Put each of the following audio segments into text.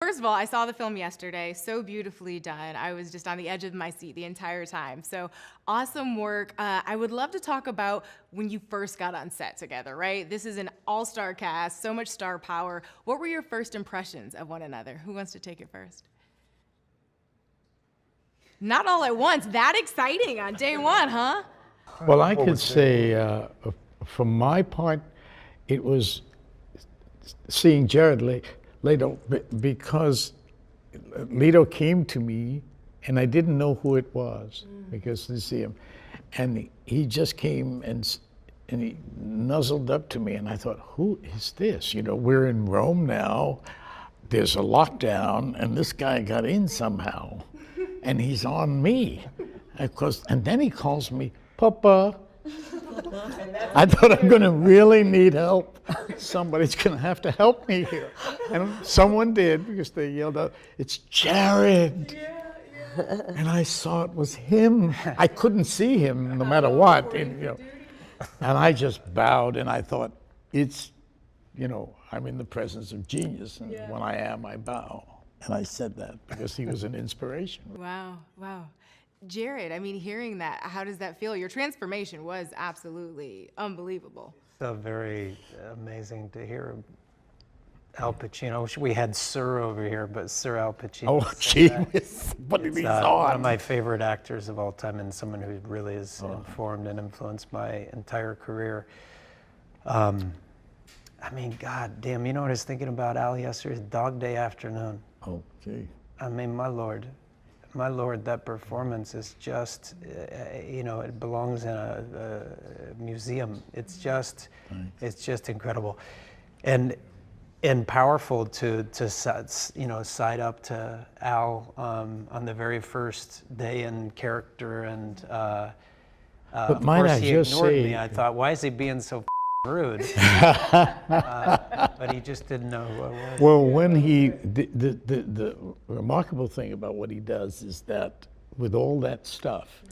First of all, I saw the film yesterday, so beautifully done. I was just on the edge of my seat the entire time. So awesome work. I would love to talk about when you first got on set together, right? This is an all-star cast, so much star power. What were your first impressions of one another? Who wants to take it first? Not all at once. That exciting on day one, huh? Well, I could say, from my part, it was seeing Jared Leto, because Leto came to me and I didn't know who it was because I didn't see him. And he just came and he nuzzled up to me and I thought, who is this? You know, we're in Rome now, there's a lockdown and this guy got in somehow and he's on me. And then he calls me, Papa. I thought I'm going to really need help. Somebody's going to have to help me here. And someone did, because they yelled out, it's Jared. Yeah. And I saw it was him. I couldn't see him no matter what. And, you know, and I just bowed and I thought, it's, you know, I'm in the presence of genius. And when I am, I bow. And I said that because he was an inspiration. Wow, wow. Jared, I mean, hearing that, how does that feel? Your transformation was absolutely unbelievable. So very amazing to hear Al Pacino. We had Sir over here, but Sir Al Pacino. Oh, gee whiz. What did he saw? One of my favorite actors of all time and someone who really has informed and influenced my entire career. I mean, God damn, you know what I was thinking about Al yesterday? Dog Day Afternoon. Oh, gee. I mean, my Lord, that performance is just, you know, it belongs in a museum. It's just incredible, and powerful to you know, side up to Al on the very first day in character, and of course he ignored me. I thought, why is he being so rude? But he just didn't know who I was. Well, when the remarkable thing about what he does is that with all that stuff,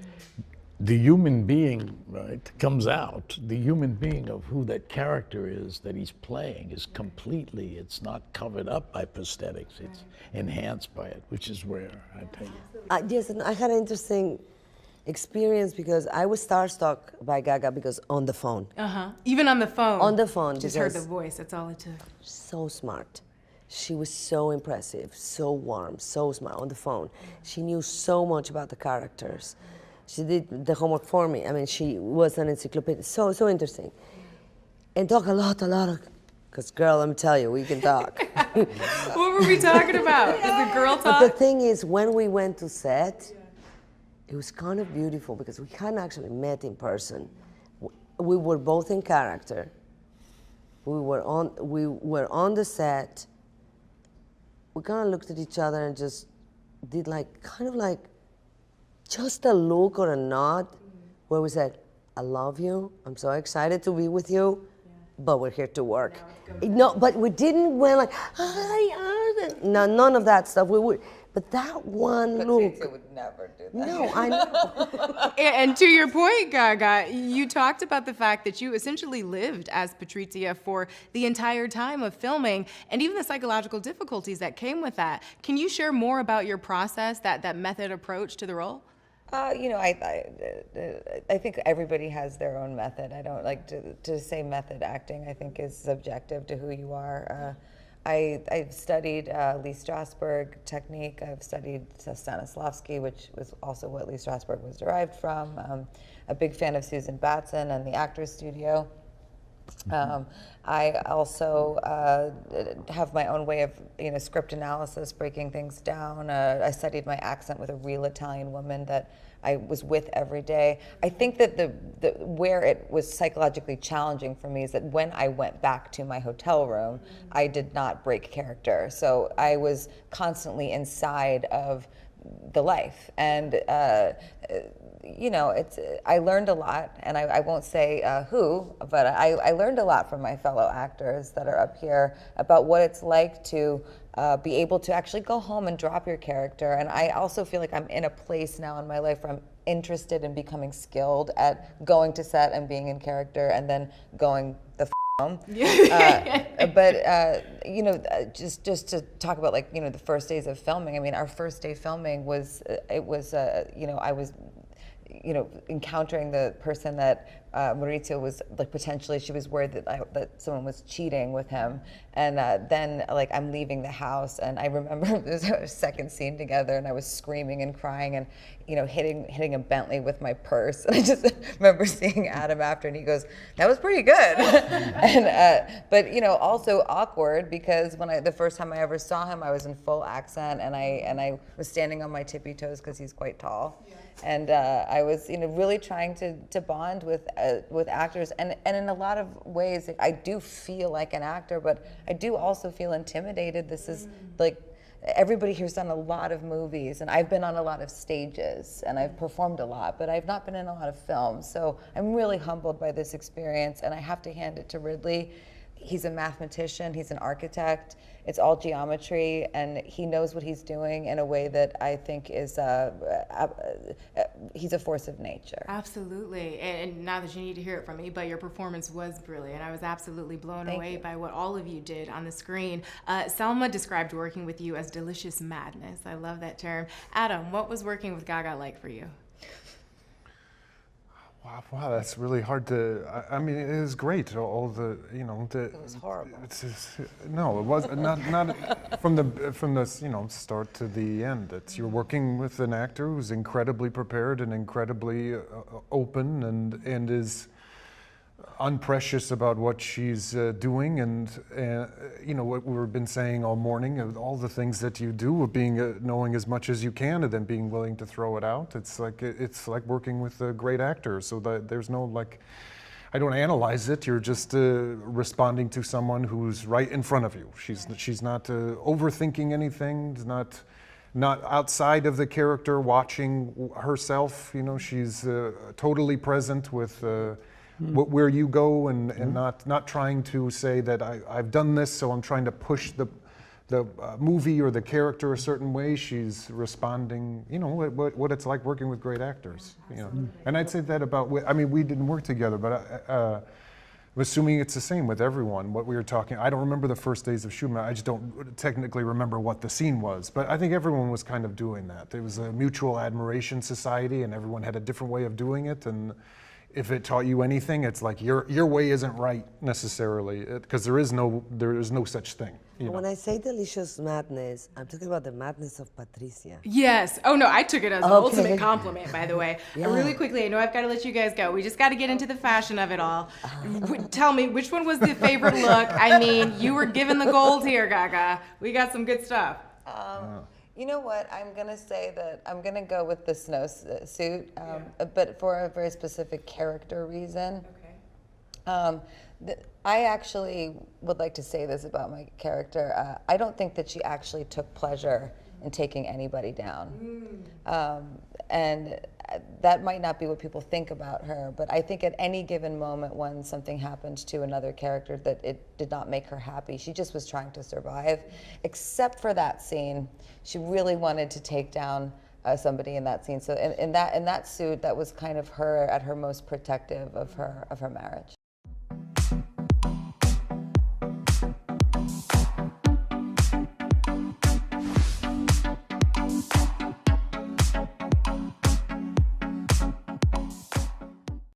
the human being, right, comes out. The human being of who that character is that he's playing is completely, it's not covered up by prosthetics, it's enhanced by it, which is rare, I tell you. Yes, and I had an interesting experience because I was starstruck by Gaga because on the phone. Even on the phone. On the phone. Just heard the voice, that's all it took. So smart. She was so impressive, so warm, so smart on the phone. She knew so much about the characters. She did the homework for me. I mean, she was an encyclopedia. So interesting. And talk a lot because girl, let me tell you, we can talk. What were we talking about? Did the girl talk? But the thing is, when we went to set, it was kind of beautiful because we hadn't actually met in person. We were both in character. We were on the set. We kind of looked at each other and just did kind of just a look or a nod where we said, I love you. I'm so excited to be with you, but we're here to work. No, but we didn't went like, hi, Arden. No, none of that stuff. But that one look. Pacino would never do that. No, I know. And to your point, Gaga, you talked about the fact that you essentially lived as Patrizia for the entire time of filming, and even the psychological difficulties that came with that. Can you share more about your process, that method approach to the role? You know, I think everybody has their own method. I don't like to say method acting. I think is subjective to who you are. I've studied Lee Strasberg technique. I've studied Stanislavski, which was also what Lee Strasberg was derived from. A big fan of Susan Batson and the Actors Studio. I also have my own way of, you know, script analysis, breaking things down. I studied my accent with a real Italian woman that I was with every day. I think that where it was psychologically challenging for me is that when I went back to my hotel room, I did not break character. So I was constantly inside of the life. And you know, I learned a lot, and I won't say who, but I learned a lot from my fellow actors that are up here about what it's like to be able to actually go home and drop your character. And I also feel like I'm in a place now in my life where I'm interested in becoming skilled at going to set and being in character and then going the film. You know, just to talk about, like, you know, the first days of filming. I mean, our first day filming was you know, I was, you know, encountering the person that Maurizio was, like, potentially, she was worried that someone was cheating with him, and then, like, I'm leaving the house, and I remember there was a second scene together, and I was screaming and crying, and, you know, hitting a Bentley with my purse, and I just remember seeing Adam after, and he goes, "That was pretty good," and but, you know, also awkward, because when the first time I ever saw him, I was in full accent, and I was standing on my tippy toes because he's quite tall. Yeah. And I was, you know, really trying to bond with actors, and in a lot of ways, I do feel like an actor, but I do also feel intimidated. This is like, everybody here's done a lot of movies, and I've been on a lot of stages, and I've performed a lot, but I've not been in a lot of films. So I'm really humbled by this experience, and I have to hand it to Ridley. He's a mathematician, he's an architect, it's all geometry, and he knows what he's doing in a way that I think is, he's a force of nature. Absolutely, and not that you need to hear it from me, but your performance was brilliant. I was absolutely blown away by what all of you did on the screen. Salma described working with you as delicious madness. I love that term. Adam, what was working with Gaga like for you? Wow, that's really hard to. I mean, it is great. All the, you know, It was horrible. No, it was not from the you know, start to the end. It's, you're working with an actor who's incredibly prepared and incredibly open, and is unprecious about what she's doing, and you know, what we've been saying all morning, all the things that you do, of being knowing as much as you can, and then being willing to throw it out. It's like working with a great actor. So that there's no, like, I don't analyze it. You're just responding to someone who's right in front of you. She's not overthinking anything. Not outside of the character, watching herself. You know, she's totally present with. Where you go, and not trying to say that I've done this, so I'm trying to push the movie or the character a certain way. She's responding, you know, what it's like working with great actors. You know, and I'd say that about. I mean, we didn't work together, but I'm assuming it's the same with everyone. What we were talking, I don't remember the first days of shooting. I just don't technically remember what the scene was, but I think everyone was kind of doing that. It was a mutual admiration society, and everyone had a different way of doing it, and. If it taught you anything, it's like your way isn't right necessarily, because there is no such thing. You know? When I say delicious madness, I'm talking about the madness of Patricia. Yes. Oh no, I took it as an ultimate compliment, by the way. Yeah. Really quickly, I know I've got to let you guys go. We just got to get into the fashion of it all. Tell me, which one was the favorite look? I mean, you were given the gold here, Gaga. We got some good stuff. You know what? I'm going to say that I'm going to go with the snowsuit, but for a very specific character reason. Okay. I actually would like to say this about my character. I don't think that she actually took pleasure in taking anybody down. And that might not be what people think about her, but I think at any given moment when something happened to another character that it did not make her happy, she just was trying to survive. Except for that scene, she really wanted to take down somebody in that scene. So in that suit, that was kind of her at her most protective of her marriage.